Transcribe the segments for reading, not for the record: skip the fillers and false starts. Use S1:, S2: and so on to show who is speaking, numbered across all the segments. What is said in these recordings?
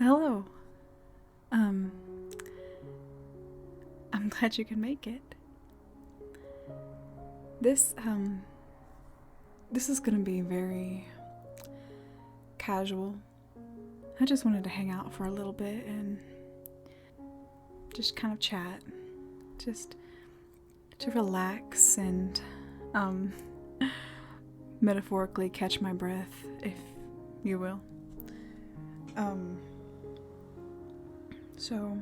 S1: Hello. Um, I'm glad you can make it. This, um, this is gonna be very casual. I just wanted to hang out for a little bit and just kind of chat. Just to relax and, um, metaphorically catch my breath, if you will. So,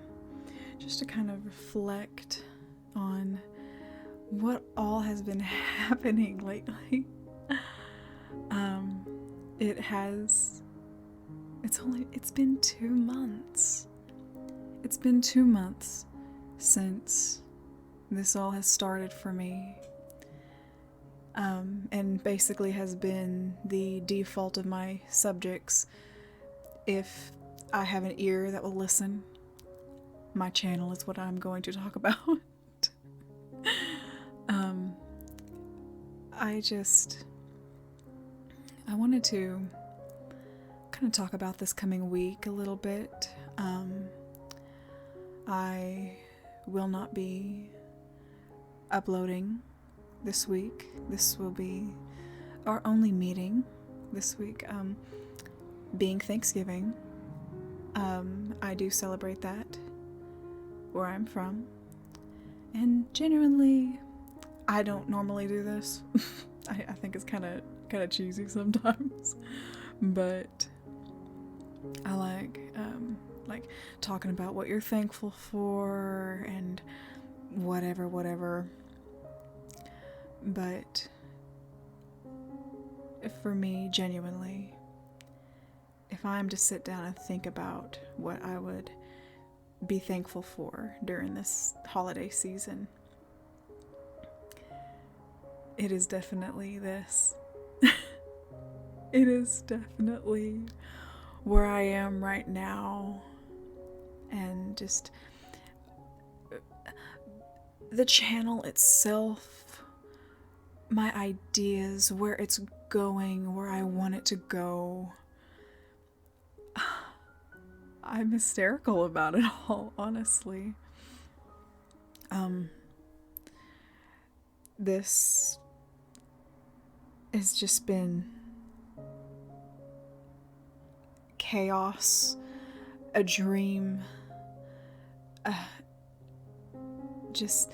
S1: just to kind of reflect on what all has been happening lately. It has. It's been 2 months. It's been 2 months since this all has started for me. And basically has been the default of my subjects. If I have an ear that will listen, my channel is what I'm going to talk about. I wanted to kind of talk about this coming week a little bit. I will not be uploading this week. This will be our only meeting this week, being Thanksgiving. I do celebrate that where I'm from. And genuinely, I don't normally do this. I think it's kind of cheesy sometimes, but I like talking about what you're thankful for and whatever. But for me, genuinely, if I'm to sit down and think about what I would be thankful for during this holiday season, it is definitely this. It is definitely where I am right now, and just the channel itself, my ideas, where it's going, where I want it to go. I'm hysterical about it all, honestly. This has just been chaos, a dream, just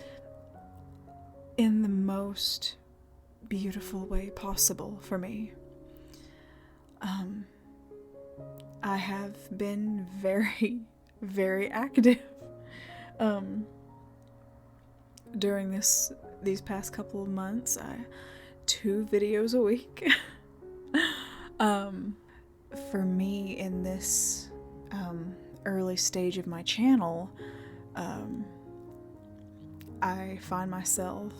S1: in the most beautiful way possible for me. I have been very, very active during these past couple of months. 2 videos a week. For me, in this early stage of my channel, I find myself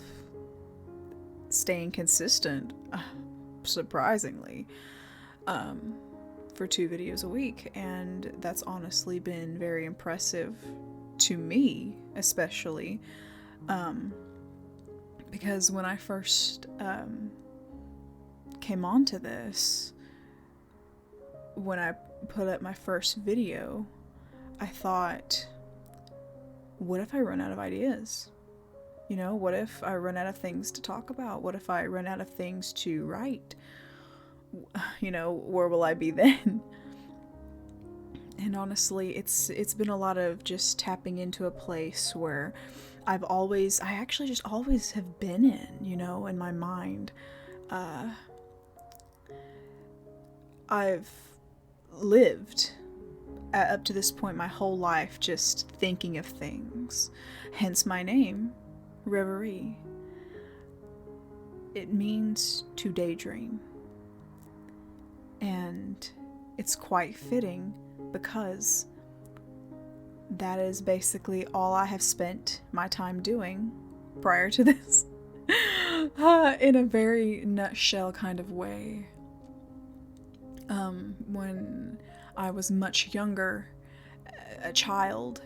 S1: staying consistent, surprisingly, for 2 videos a week, and that's honestly been very impressive to me, especially, because when I first came onto this, when I put up my first video, I thought, what if I run out of ideas? You know, what if I run out of things to talk about? What if I run out of things to write? You know, where will I be then? And honestly, it's been a lot of just tapping into a place where I actually just always have been in, you know, in my mind. I've lived up to this point my whole life just thinking of things, hence my name, Reverie. It means to daydream, and it's quite fitting because that is basically all I have spent my time doing prior to this. In a very nutshell kind of way. When I was much younger, a child,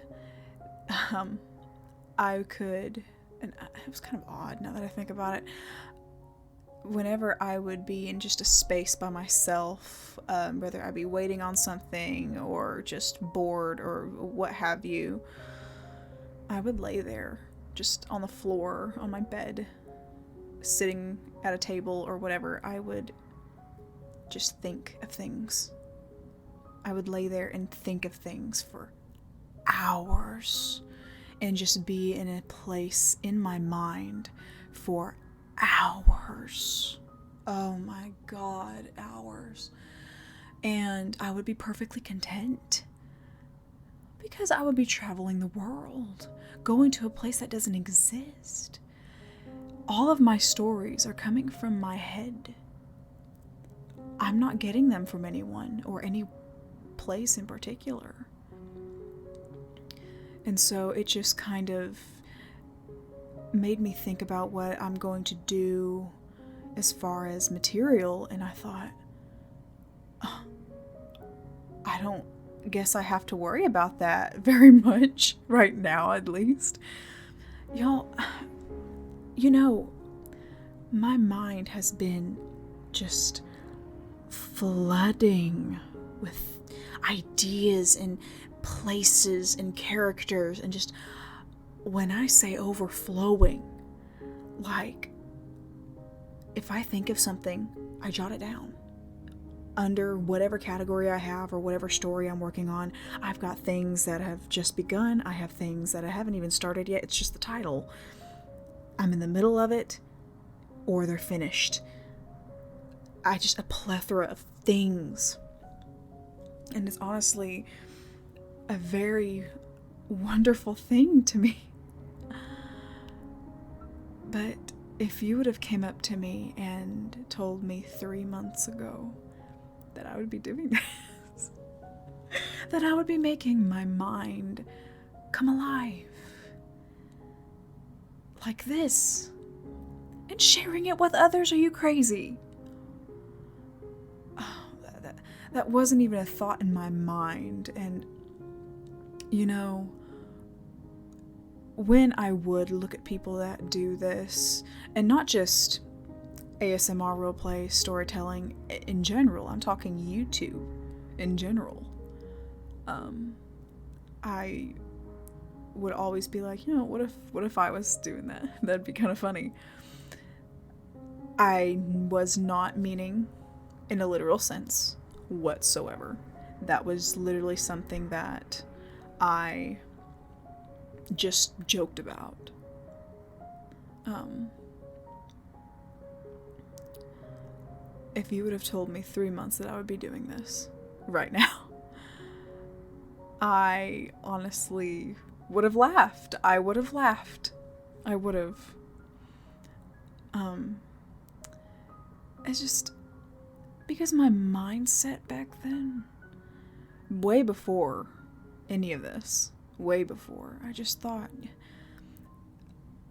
S1: I could, and it was kind of odd now that I think about it, whenever I would be in just a space by myself, whether I be waiting on something or just bored or what have you, I would lay there just on the floor, on my bed, sitting at a table or whatever. I would just think of things. I would lay there and think of things for hours and just be in a place in my mind for hours. Oh my God, hours. And I would be perfectly content because I would be traveling the world, going to a place that doesn't exist. All of my stories are coming from my head. I'm not getting them from anyone or any place in particular. And so it just kind of made me think about what I'm going to do as far as material, and I thought, oh, I don't guess I have to worry about that very much right now, at least. Y'all, you know, my mind has been just flooding with ideas and places and characters, and just, when I say overflowing, like, if I think of something, I jot it down. Under whatever category I have or whatever story I'm working on, I've got things that have just begun. I have things that I haven't even started yet. It's just the title. I'm in the middle of it, or they're finished. A plethora of things. And it's honestly a very wonderful thing to me. But if you would have came up to me and told me 3 months ago that I would be doing this, that I would be making my mind come alive like this and sharing it with others, are you crazy? Oh, that wasn't even a thought in my mind. And you know, when I would look at people that do this, and not just ASMR roleplay, storytelling in general, I'm talking YouTube in general, I would always be like, you know, what if I was doing that? That'd be kind of funny. I was not meaning in a literal sense whatsoever. That was literally something that I just joked about. If you would have told me 3 months that I would be doing this right now, I honestly would have laughed. I would have. It's just because my mindset back then, way before any of this, way before, I just thought,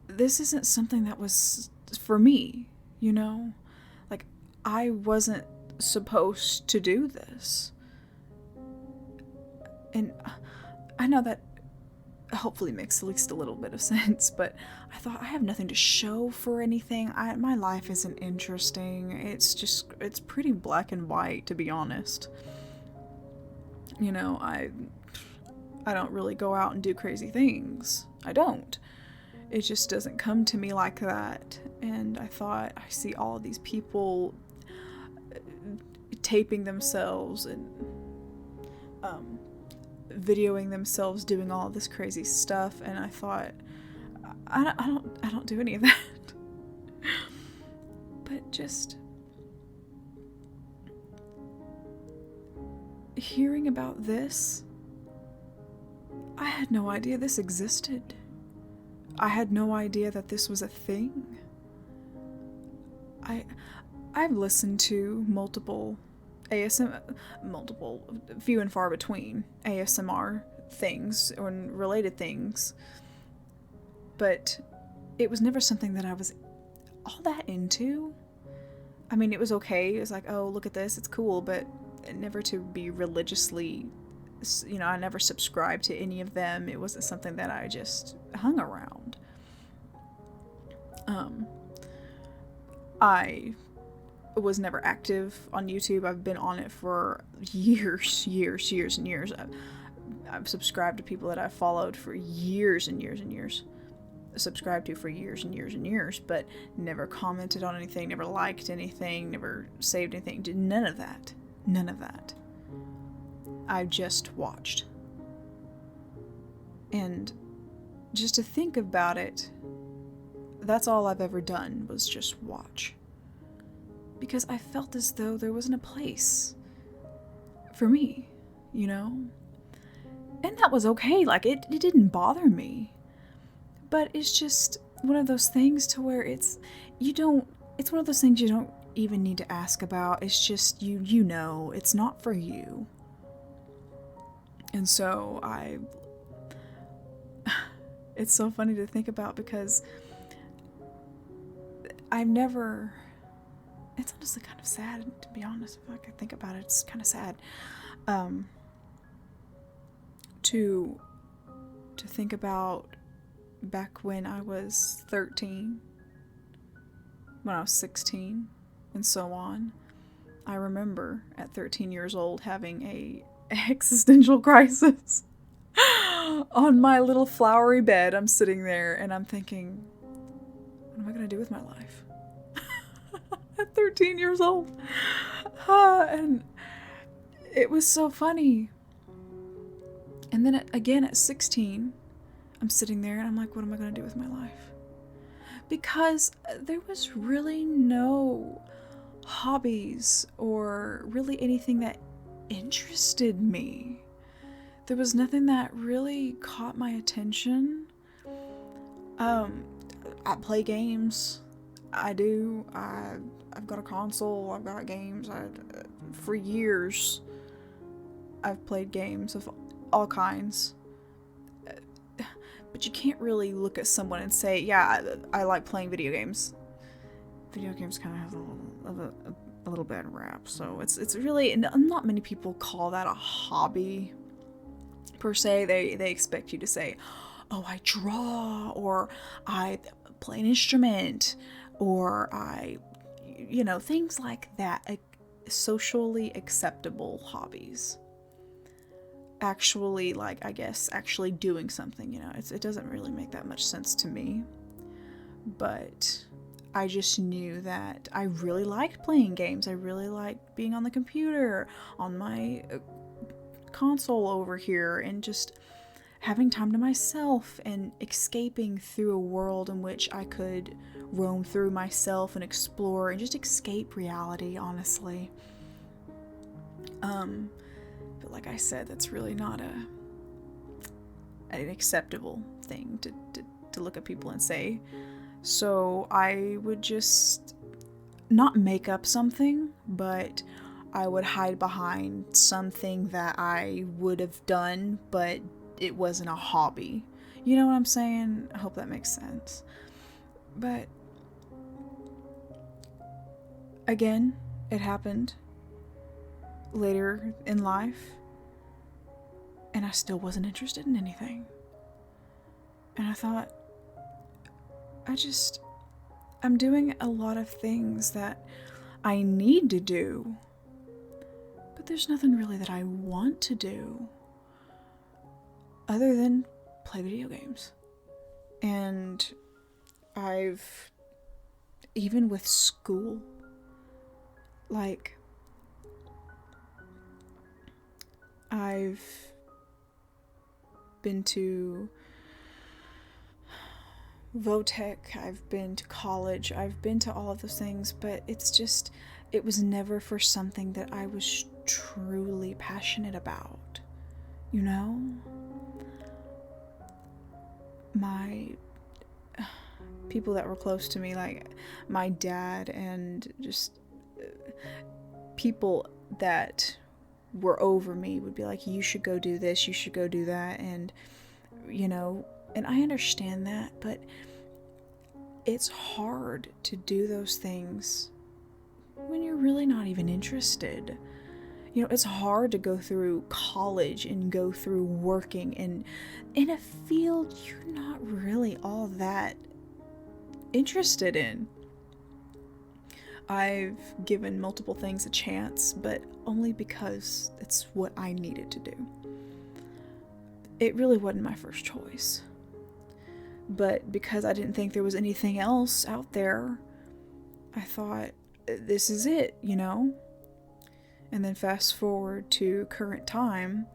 S1: this isn't something that was for me, you know? Like, I wasn't supposed to do this. And I know that hopefully makes at least a little bit of sense, but I thought, I have nothing to show for anything. My life isn't interesting. It's pretty black and white, to be honest. You know, I don't really go out and do crazy things. I don't. It just doesn't come to me like that. And I thought, I see all of these people taping themselves and videoing themselves doing all this crazy stuff, and I thought, I don't do any of that. But just hearing about this, I had no idea this existed. I had no idea that this was a thing. I've listened to multiple few and far between ASMR things or related things, but it was never something that I was all that into. I mean, it was okay. It was like, oh, look at this, it's cool, but never to be religiously, you know, I never subscribed to any of them. It wasn't something that I just hung around. I was never active on YouTube. I've been on it for years and years. I've subscribed to people that I've followed for years and years and years. Subscribed to for years and years and years, but never commented on anything, never liked anything, never saved anything. Did none of that. None of that. I just watched. And just to think about it, that's all I've ever done was just watch. Because I felt as though there wasn't a place for me, you know? And that was okay. Like, it didn't bother me. But it's just one of those things to where it's one of those things you don't even need to ask about. It's just, you know, it's not for you. And so it's so funny to think about because it's honestly kind of sad, to be honest. If I could think about it, it's kind of sad. To think about back when I was 13, when I was 16, and so on. I remember at 13 years old having a existential crisis. On my little flowery bed, I'm sitting there and I'm thinking, what am I going to do with my life? At 13 years old. And it was so funny. And then again at 16, I'm sitting there and I'm like, what am I going to do with my life? Because there was really no hobbies or really anything that interested me. There was nothing that really caught my attention. I play games. I do. I've got a console. I've got games. For years, I've played games of all kinds. But you can't really look at someone and say, yeah, I like playing video games. Video games kind of have a little bad rap, so it's really, and not many people call that a hobby, per se. They expect you to say, oh, I draw, or I play an instrument, or I, things like that, socially acceptable hobbies. Actually, actually doing something, it doesn't really make that much sense to me. But I just knew that I really liked playing games. I really liked being on the computer, on my console over here, and just having time to myself and escaping through a world in which I could roam through myself and explore and just escape reality, honestly. But like I said, that's really not an acceptable thing to look at people and say. So I would just not make up something, but I would hide behind something that I would have done, but it wasn't a hobby. You know what I'm saying? I hope that makes sense. But again, it happened later in life, and I still wasn't interested in anything. And I thought, I'm doing a lot of things that I need to do, but there's nothing really that I want to do other than play video games. And even with school, I've been to Votech, I've been to college, I've been to all of those things, but it was never for something that I was truly passionate about, My people that were close to me, like my dad, and just people that were over me would be like, you should go do this, you should go do that, and and I understand that, but it's hard to do those things when you're really not even interested. It's hard to go through college and go through working in a field you're not really all that interested in. I've given multiple things a chance, but only because it's what I needed to do. It really wasn't my first choice. But because I didn't think there was anything else out there, I thought, this is it, you know? And then fast forward to current time,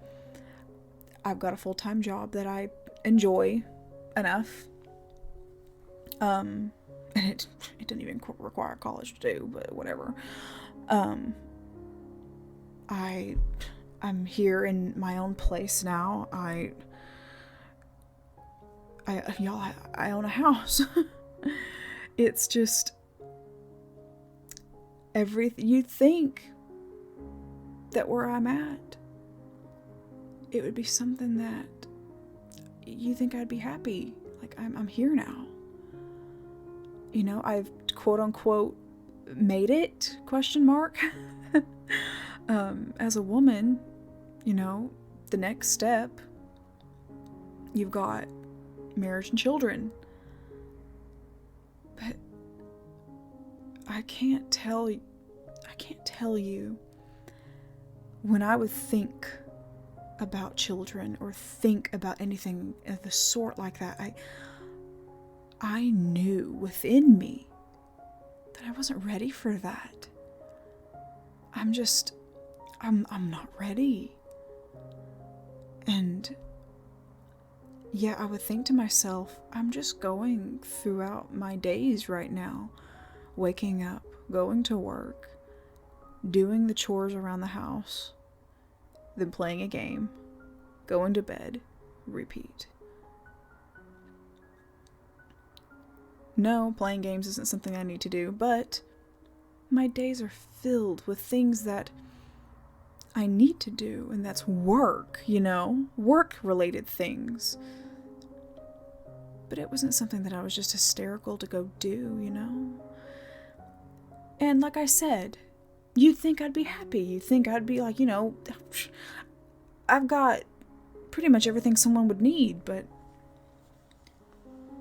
S1: I've got a full-time job that I enjoy enough. And it didn't even require college to do, but whatever. I'm here in my own place now. I own a house. It's just everything. You'd think that where I'm at, it would be something that you think I'd be happy. Like, I'm here now. You know, I've quote unquote made it, question mark. As a woman, you know, the next step, you've got marriage and children. But I can't tell you when I would think about children or think about anything of the sort like that, I knew within me that I wasn't ready for that. I'm not ready. And yeah, I would think to myself, I'm just going throughout my days right now, waking up, going to work, doing the chores around the house, then playing a game, going to bed, repeat. No, playing games isn't something I need to do, but my days are filled with things that I need to do, and that's work, you know, work-related things. But it wasn't something that I was just hysterical to go do, you know? And like I said, you'd think I'd be happy. You'd think I'd be like, you know, I've got pretty much everything someone would need, but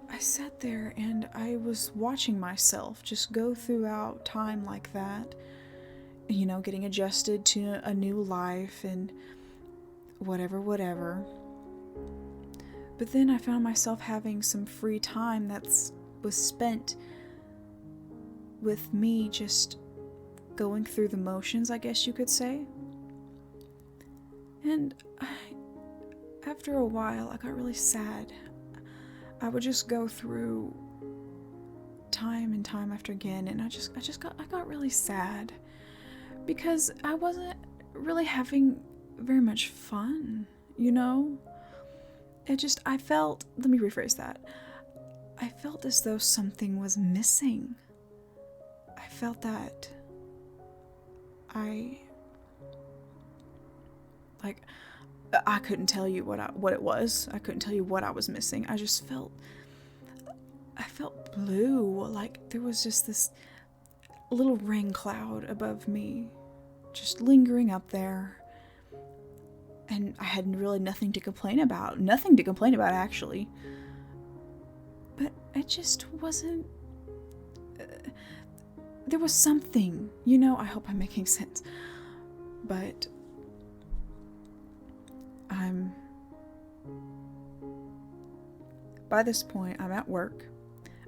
S1: I sat there and I was watching myself just go throughout time like that, you know, getting adjusted to a new life and whatever. But then I found myself having some free time was spent with me just going through the motions, I guess you could say. And after a while, I got really sad. I would just go through time and time after again, and I got really sad because I wasn't really having very much fun, you know? Let me rephrase that. I felt as though something was missing. I felt that I couldn't tell you what it was. I couldn't tell you what I was missing. I felt blue, like there was just this little rain cloud above me, just lingering up there. And I had really nothing to complain about. Nothing to complain about, actually. But it just wasn't... there was something, you know? I hope I'm making sense. But by this point, I'm at work.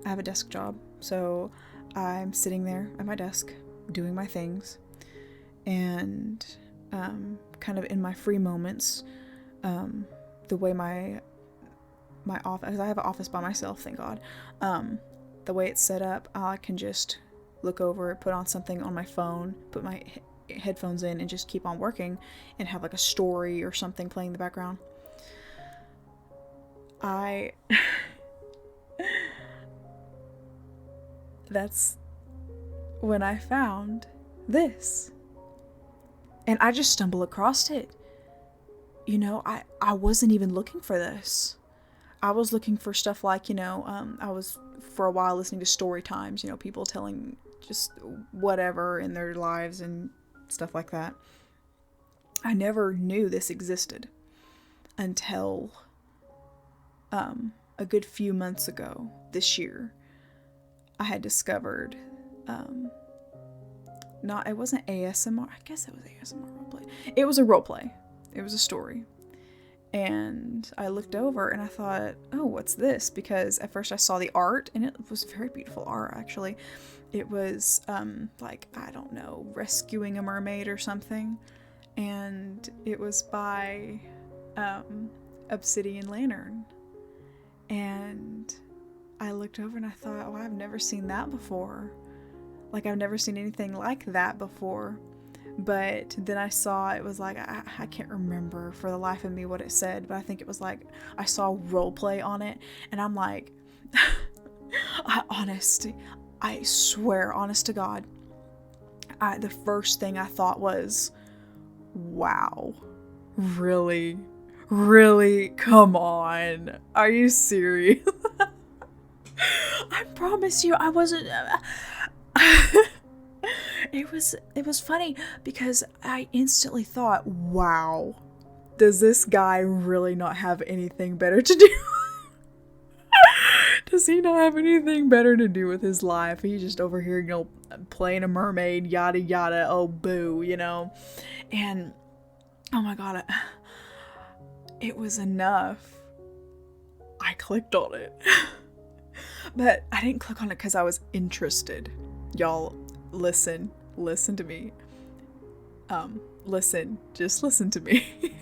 S1: I have a desk job. So I'm sitting there at my desk doing my things. And kind of in my free moments, the way my office, I have an office by myself, thank God, the way it's set up, I can just look over, put on something on my phone, put my headphones in, and just keep on working and have like a story or something playing in the background. That's when I found this. And I just stumbled across it. You know, I wasn't even looking for this. I was looking for stuff like, you know, I was for a while listening to story times, you know, people telling just whatever in their lives and stuff like that. I never knew this existed until a good few months ago this year. I had discovered it wasn't ASMR. I guess it was ASMR roleplay. It was a roleplay. It was a story. And I looked over and I thought, oh, what's this? Because at first I saw the art, and it was very beautiful art, actually. It was, like, I don't know, rescuing a mermaid or something. And it was by Obsidian Lantern. And I looked over and I thought, oh, I've never seen that before. Like, I've never seen anything like that before. But then I saw, it was like, I can't remember for the life of me what it said, but I think it was like, I saw roleplay on it, and I'm like, I swear, honest to God, the first thing I thought was, wow, really? Really? Come on. Are you serious? I promise you, I wasn't... It was funny because I instantly thought, wow, does this guy really not have anything better to do? Does he not have anything better to do with his life? He's just over here, playing a mermaid, yada yada, oh boo, And, oh my god, it was enough. I clicked on it. But I didn't click on it because I was interested. Y'all, listen to me. Just listen to me.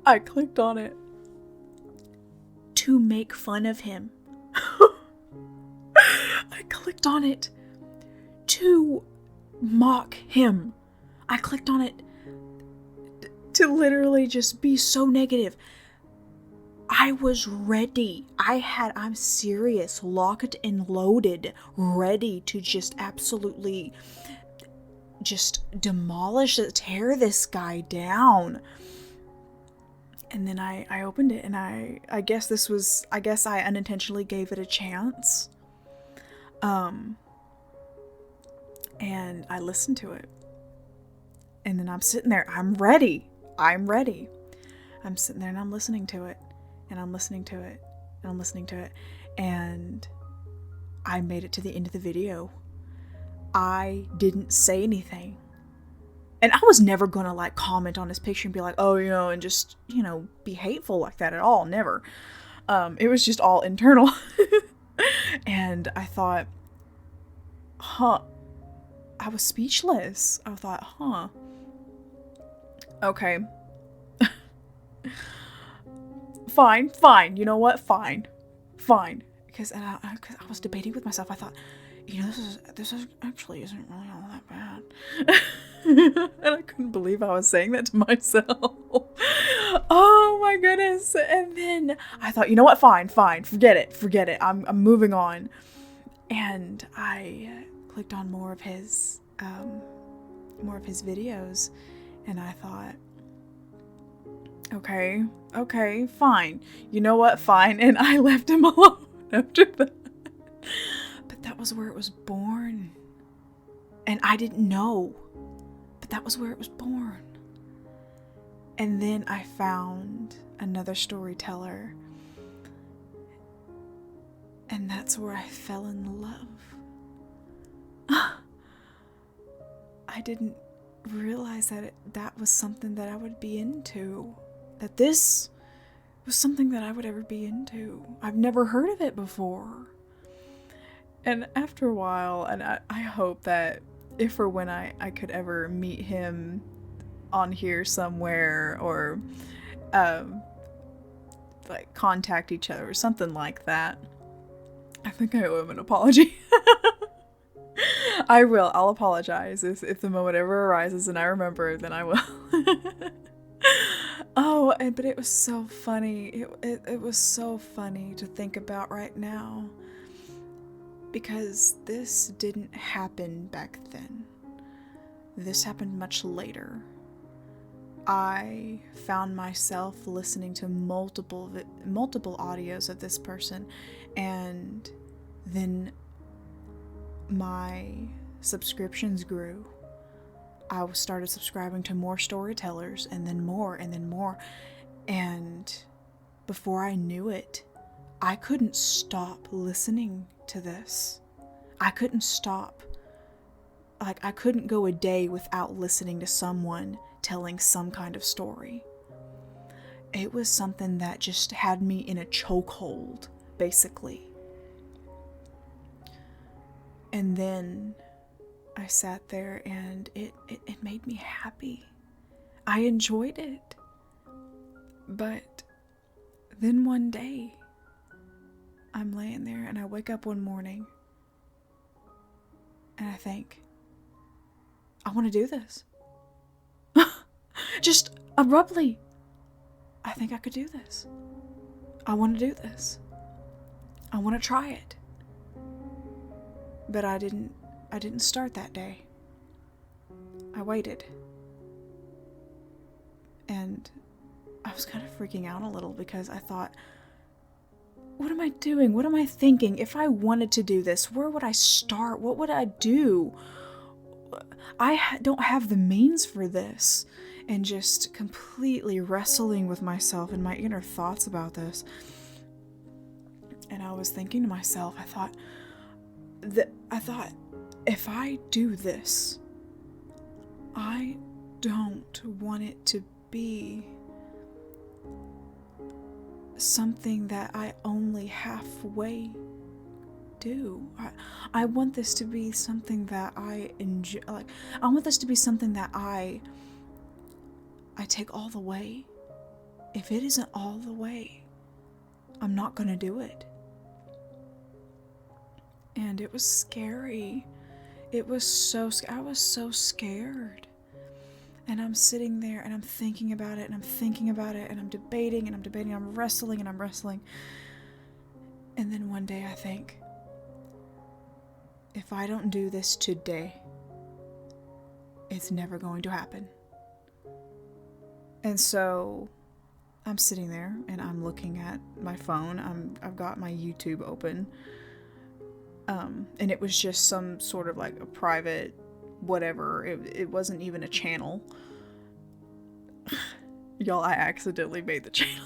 S1: I clicked on it to make fun of him. I clicked on it to mock him. I clicked on it to literally just be so negative. I was ready. I'm serious, locked and loaded, ready to just absolutely just demolish it, tear this guy down. And then I opened it, and I guess I unintentionally gave it a chance. And I listened to it. And then I'm sitting there, I'm ready. I'm sitting there and I'm listening to it. And I'm listening to it, and I'm listening to it, and I made it to the end of the video. I didn't say anything. And I was never gonna, like, comment on his picture and be like, oh, and just, be hateful like that at all. Never. It was just all internal. And I thought, I was speechless. I thought, okay. Fine. You know what? Fine. Because I was debating with myself. I thought, this is actually isn't really all that bad. And I couldn't believe I was saying that to myself. Oh my goodness. And then I thought, you know what? Fine. Forget it. I'm moving on. And I clicked on more of his videos, and I thought, okay, fine. You know what? Fine. And I left him alone after that. But that was where it was born. And I didn't know. But that was where it was born. And then I found another storyteller. And that's where I fell in love. I didn't realize that that was something that I would be into. That this was something that I would ever be into. I've never heard of it before. And after a while, and I hope that if or when I could ever meet him on here somewhere, or like contact each other or something like that, I think I owe him an apology. I will. I'll apologize if the moment ever arises and I remember, then I will. Oh, but it was so funny. It was so funny to think about right now, because this didn't happen back then. This happened much later. I found myself listening to multiple audios of this person, and then my subscriptions grew. I started subscribing to more storytellers, and then more, and then more. And before I knew it, I couldn't stop listening to this. I couldn't stop like, I couldn't go a day without listening to someone telling some kind of story. It was something that just had me in a chokehold, basically. And then I sat there and it made me happy. I enjoyed it. But then one day, I'm laying there and I wake up one morning and I think, I want to do this. Just abruptly, I think I could do this. I want to do this. I want to try it. But I didn't start that day. I waited. And I was kind of freaking out a little because I thought, what am I doing? What am I thinking? If I wanted to do this, where would I start? What would I do? I don't have the means for this. And just completely wrestling with myself and my inner thoughts about this. And I was thinking to myself, I thought, if I do this, I don't want it to be something that I only halfway do. I want this to be something that I enjoy. Like, I want this to be something that I take all the way. If it isn't all the way, I'm not gonna do it. And it was scary. I was so scared. And I'm sitting there and I'm thinking about it and I'm thinking about it and I'm debating and I'm debating. I'm wrestling and I'm wrestling. And then one day I think, if I don't do this today, it's never going to happen. And so I'm sitting there and I'm looking at my phone. I've got my YouTube open. And it was just some sort of like a private whatever. It wasn't even a channel. Y'all, I accidentally made the channel.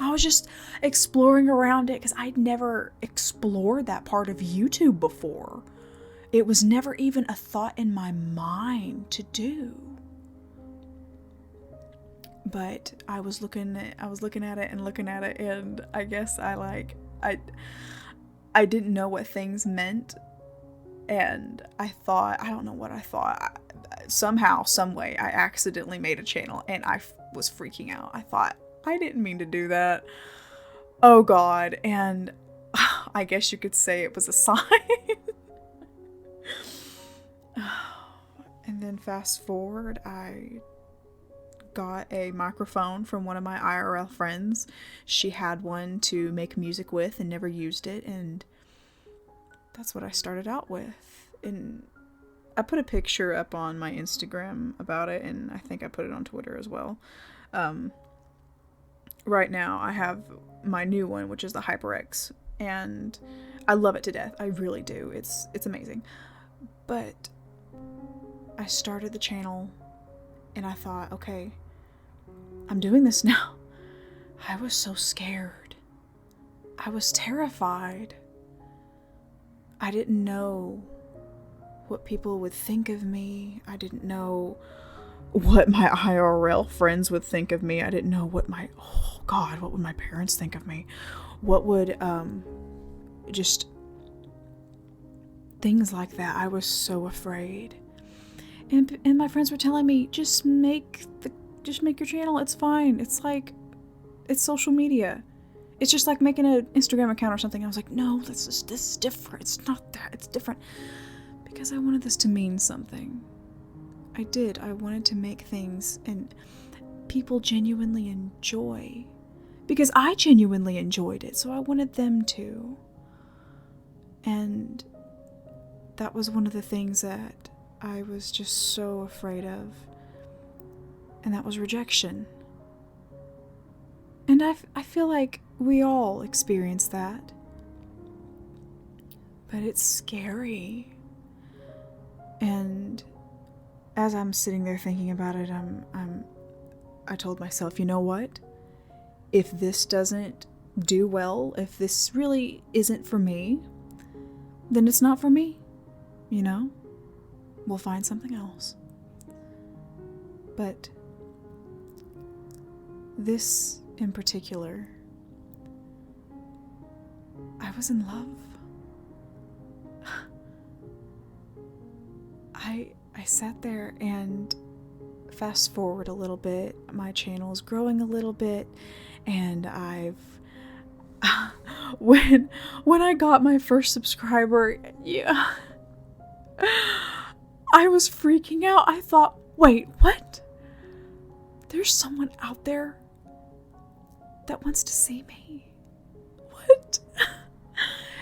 S1: I was just exploring around it because I'd never explored that part of YouTube before. It was never even a thought in my mind to do. But I was looking at it and I guess I didn't know what things meant. And I don't know what I thought. Somehow, some way, I accidentally made a channel and I was freaking out. I thought, I didn't mean to do that. Oh God. And I guess you could say it was a sign. And then fast forward, I got a microphone from one of my IRL friends. She had one to make music with and never used it, and that's what I started out with. And I put a picture up on my Instagram about it, and I think I put it on Twitter as well. Right now I have my new one, which is the HyperX, and I love it to death. I really do. It's amazing. But I started the channel and I thought, okay, I'm doing this now. I was so scared. I was terrified. I didn't know what people would think of me. I didn't know what my IRL friends would think of me. I didn't know what would my parents think of me? What would, just things like that. I was so afraid. And my friends were telling me, just make your channel. It's fine. It's social media. It's just like making an Instagram account or something. I was like, no, this is different. It's not that. It's different. Because I wanted this to mean something. I did. I wanted to make things and people genuinely enjoy. Because I genuinely enjoyed it. So I wanted them to. And that was one of the things that I was just so afraid of. And that was rejection. And I feel like we all experience that. But it's scary. And as I'm sitting there thinking about it, I told myself, you know what? If this doesn't do well, if this really isn't for me, then it's not for me. you know? We'll find something else. But this in particular, I was in love. I sat there, and fast forward a little bit, my channel is growing a little bit, and when I got my first subscriber, yeah, I was freaking out. I thought, wait, what? There's someone out there that wants to see me. What?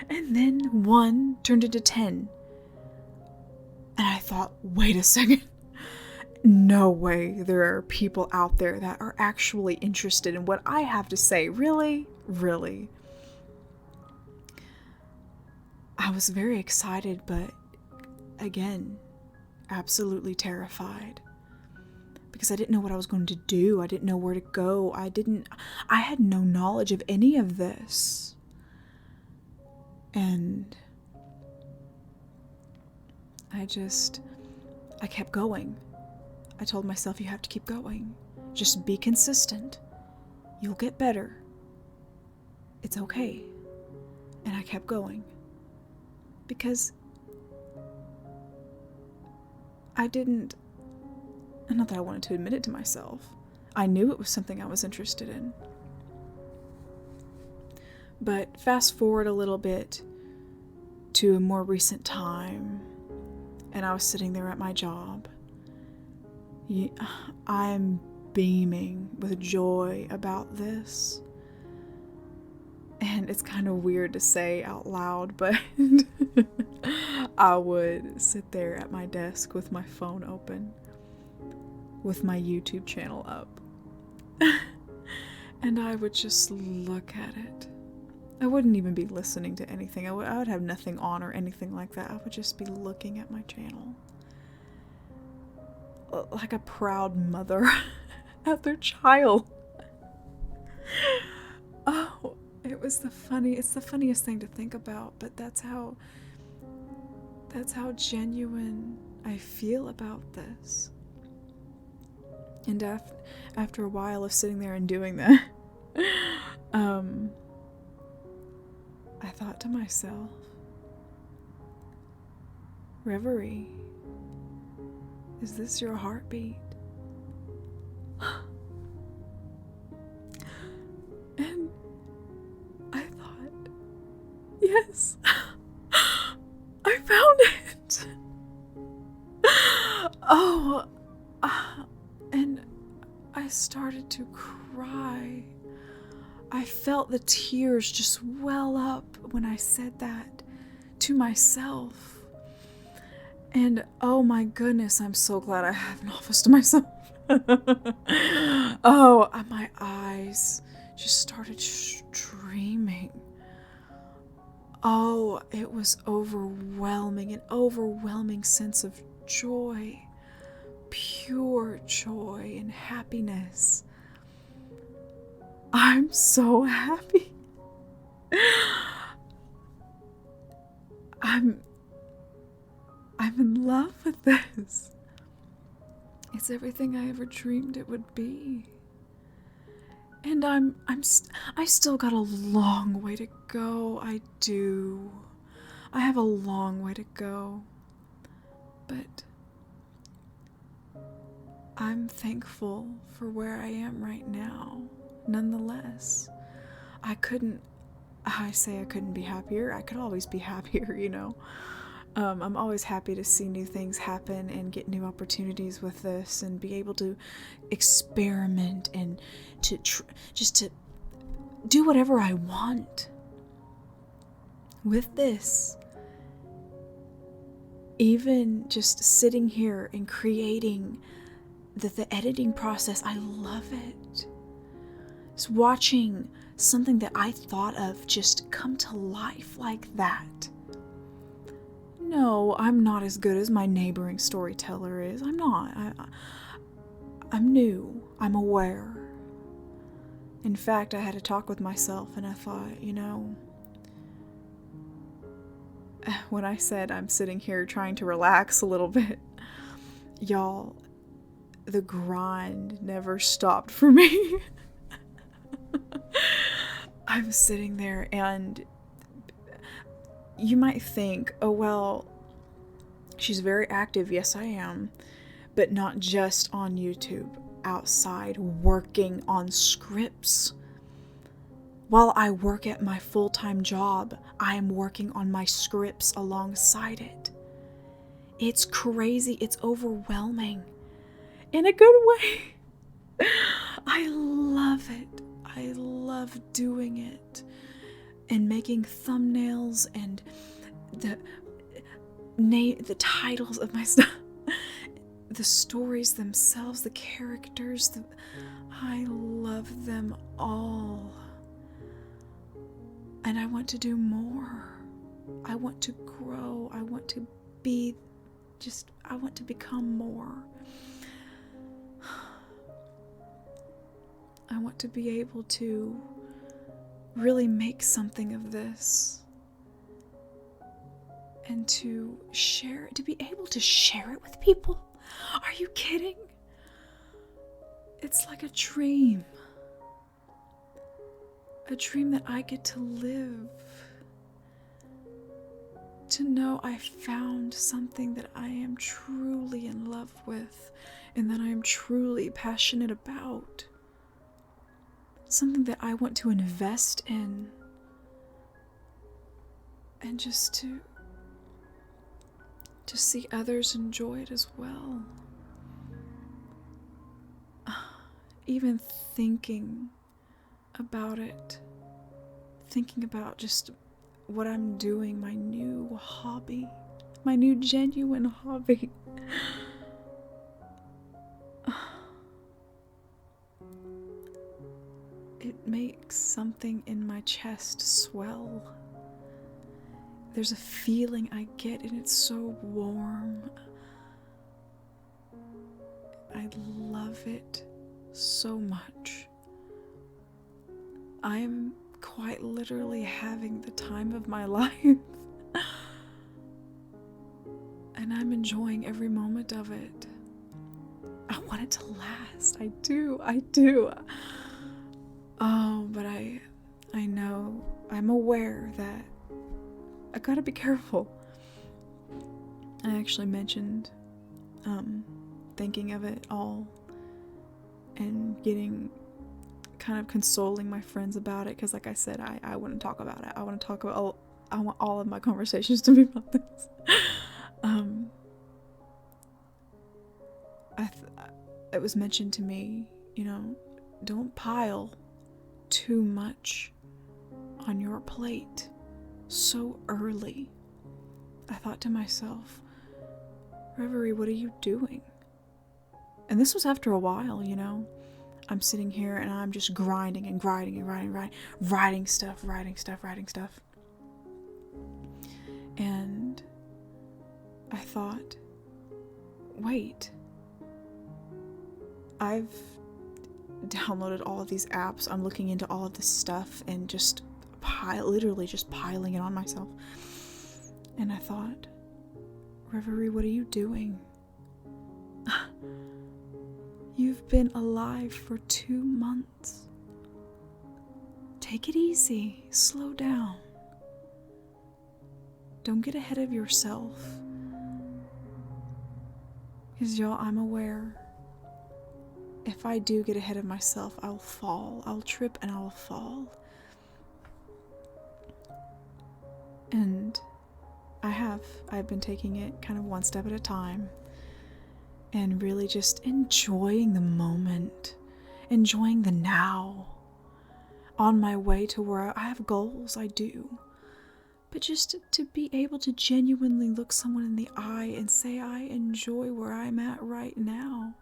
S1: And then 1 turned into 10. And I thought, wait a second. No way there are people out there that are actually interested in what I have to say. Really? Really? I was very excited, but again, absolutely terrified. Because I didn't know what I was going to do. I didn't know where to go. I had no knowledge of any of this. And I kept going. I told myself, you have to keep going. Just be consistent. You'll get better. It's okay. And I kept going. Because not that I wanted to admit it to myself. I knew it was something I was interested in. But fast forward a little bit to a more recent time, and I was sitting there at my job. I'm beaming with joy about this. And it's kind of weird to say out loud, but I would sit there at my desk with my phone open, with my YouTube channel up. And I would just look at it. I wouldn't even be listening to anything. I would have nothing on or anything like that. I would just be looking at my channel. Like a proud mother at their child. Oh, it's the funniest thing to think about, but that's how genuine I feel about this. And after a while of sitting there and doing that, I thought to myself, Reverie, is this your heartbeat? And I thought, yes, I found it. Oh, and I started to cry. I felt the tears just well up when I said that to myself. And oh my goodness, I'm so glad I have an office to myself. Oh, my eyes just started streaming. Oh, it was overwhelming, an overwhelming sense of joy, pure joy and happiness. I'm so happy. I'm in love with this. It's everything I ever dreamed it would be. And I still got a long way to go. I do. I have a long way to go. But I'm thankful for where I am right now. Nonetheless, I couldn't be happier. I could always be happier, you know. I'm always happy to see new things happen and get new opportunities with this and be able to experiment and just to do whatever I want with this. Even just sitting here and creating the editing process, I love it. Just watching something that I thought of just come to life like that. No, I'm not as good as my neighboring storyteller is. I'm not. I'm new. I'm aware. In fact, I had a talk with myself and I thought, you know, when I said I'm sitting here trying to relax a little bit, y'all, the grind never stopped for me. I'm sitting there, and you might think, oh, well, she's very active. Yes, I am. But not just on YouTube, outside working on scripts. While I work at my full-time job, I am working on my scripts alongside it. It's crazy. It's overwhelming. In a good way. I love it. I love doing it. And making thumbnails and the titles of my stuff. The stories themselves, the characters. I love them all. And I want to do more. I want to grow. I want to I want to become more. I want to be able to really make something of this. And to be able to share it with people. Are you kidding? It's like a dream. A dream that I get to live. To know I found something that I am truly in love with and that I am truly passionate about. Something that I want to invest in. And just to see others enjoy it as well. Even thinking about it, thinking about just what I'm doing, my new hobby, my new genuine hobby. It makes something in my chest swell. There's a feeling I get, and it's so warm. I love it so much. I am quite literally having the time of my life. And I'm enjoying every moment of it. I want it to last. I do. Oh, but I know, I'm aware that I gotta be careful. I actually mentioned thinking of it all and getting kind of consoling my friends about it, because like I said, I wouldn't talk about it. I want all of my conversations to be about this. It was mentioned to me, don't pile too much on your plate so early. I thought to myself, Reverie, what are you doing? And this was after a while, I'm sitting here and I'm just grinding and writing stuff. And I thought, wait, I've downloaded all of these apps. I'm looking into all of this stuff and just literally just piling it on myself. And I thought, Reverie, what are you doing? You've been alive for 2 months. Take it easy. Slow down. Don't get ahead of yourself. Because y'all, I'm aware, if I do get ahead of myself, I'll fall. I'll trip and I'll fall. And I've been taking it kind of one step at a time and really just enjoying the moment, enjoying the now, on my way to where I have goals, I do. But just to be able to genuinely look someone in the eye and say, I enjoy where I'm at right now,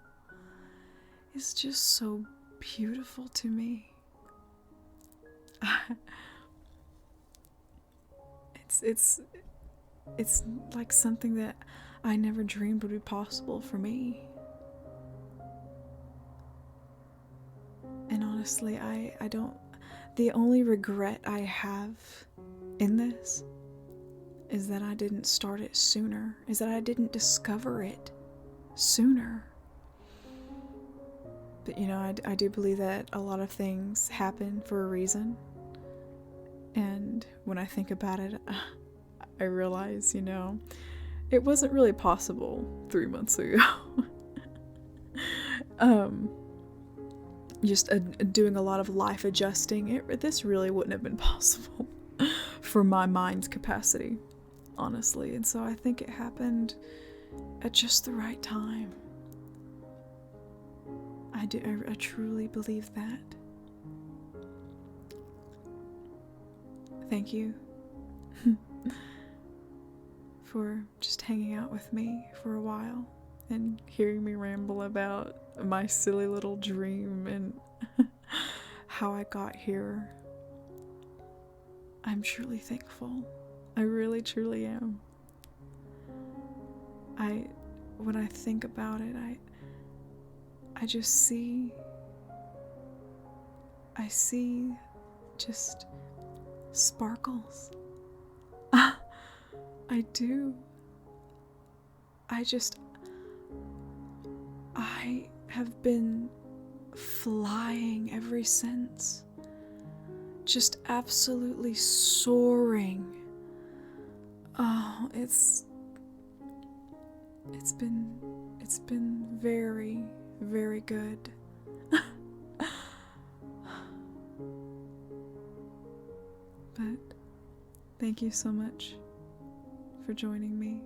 S1: is just so beautiful to me. It's like something that I never dreamed would be possible for me. And honestly, I don't, the only regret I have in this is that I didn't start it sooner, is that I didn't discover it sooner. But you know, I do believe that a lot of things happen for a reason. And when I think about it, I realize, you know, it wasn't really possible 3 months ago. Just doing a lot of life adjusting, this really wouldn't have been possible for my mind's capacity, honestly. And so I think it happened at just the right time. I truly believe that. Thank you for just hanging out with me for a while and hearing me ramble about my silly little dream and how I got here. I'm truly thankful. I really, truly am. When I think about it, I just see just sparkles. I do. I have been flying ever since. Just absolutely soaring. Oh, it's been very, very good. But thank you so much for joining me.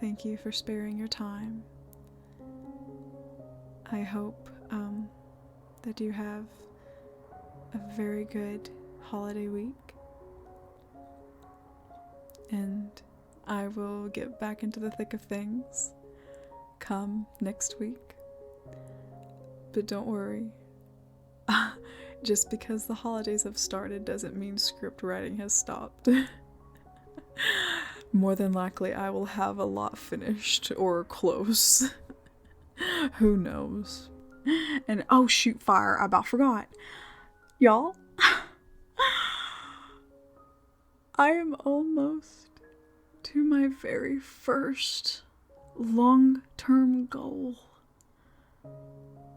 S1: Thank you for sparing your time. I hope that you have a very good holiday week. And I will get back into the thick of things come next week. But don't worry. Just because the holidays have started doesn't mean script writing has stopped. More than likely, I will have a lot finished or close. Who knows? And oh shoot, fire, I about forgot. Y'all, I am almost to my very first long-term goal.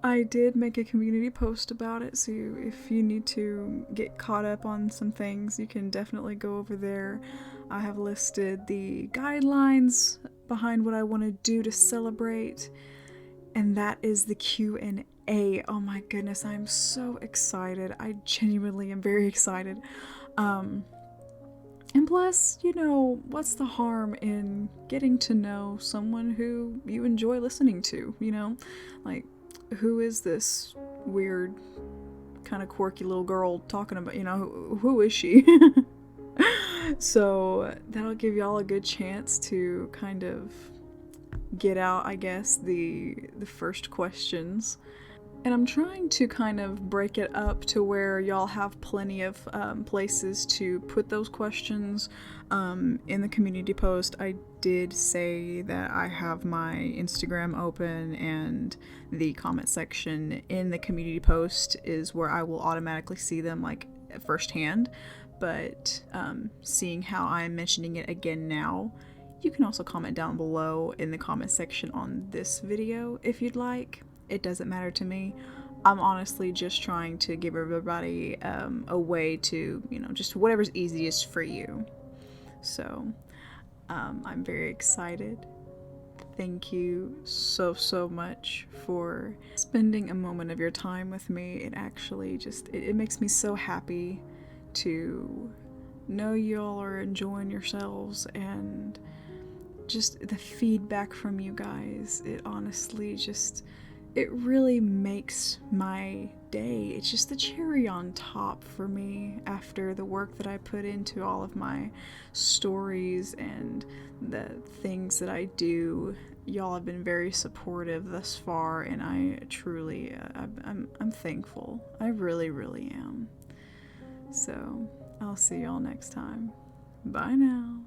S1: I did make a community post about it, so if you need to get caught up on some things, you can definitely go over there. I have listed the guidelines behind what I want to do to celebrate, and that is the Q&A. Oh my goodness, I'm so excited. I genuinely am very excited. And plus, you know, what's the harm in getting to know someone who you enjoy listening to, you know? Like, who is this weird, kind of quirky little girl talking about, you know, who is she? So that'll give y'all a good chance to kind of get out, I guess, the first questions. And I'm trying to kind of break it up to where y'all have plenty of places to put those questions. In the community post, I did say that I have my Instagram open, and the comment section in the community post is where I will automatically see them like firsthand. But seeing how I'm mentioning it again now, you can also comment down below in the comment section on this video if you'd like. It doesn't matter to me. I'm honestly just trying to give everybody a way to, you know, just whatever's easiest for you. So I'm very excited. Thank you so much for spending a moment of your time with me. It actually just, it makes me so happy to know y'all are enjoying yourselves, and just the feedback from you guys. It honestly just, it really makes my day. It's just the cherry on top for me after the work that I put into all of my stories and the things that I do. Y'all have been very supportive thus far, and I truly, I'm thankful. I really am. So, I'll see y'all next time. Bye now.